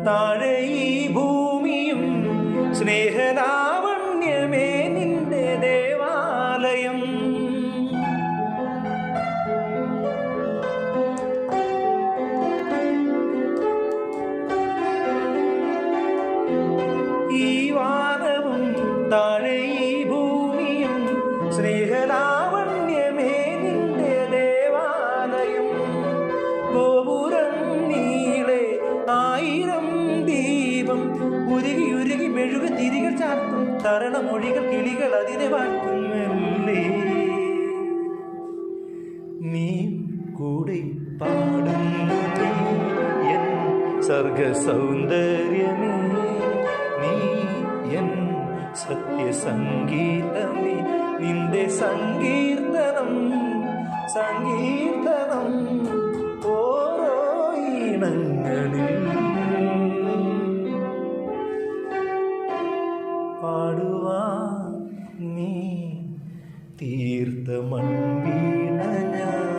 താഴെ ഈ ഭൂമിയും സ്നേഹലാവണ്യമേ നിന്റെ ദേവാലയം. ഈ വാനവും താഴെ ഈ ഭൂമിയും സ്നേഹലാവണ്യമേ നിന്റെ ദേവാലയം. ഗോപുരം നീളെ 1000 ദീപം ഉരുകി ഉരുകി മെഴുക തിരികൾ ചാർത്തും തരണമൊഴികൾ കിളികൾ അതിനെ വാഴ്ത്തുന്നല്ലേ. നീ കൂടെ പാടുന്നു എൻ സർഗസൗന്ദര്യമേ, നീ എൻ സത്യസംഗീതമേ, നിന്റെ സങ്കീർത്തനം സങ്കീർത്തനം ഓരോ ഈണങ്ങളിൽ പാടുവാൻ നീ തീർത്ത മൺവീണ ഞാൻ.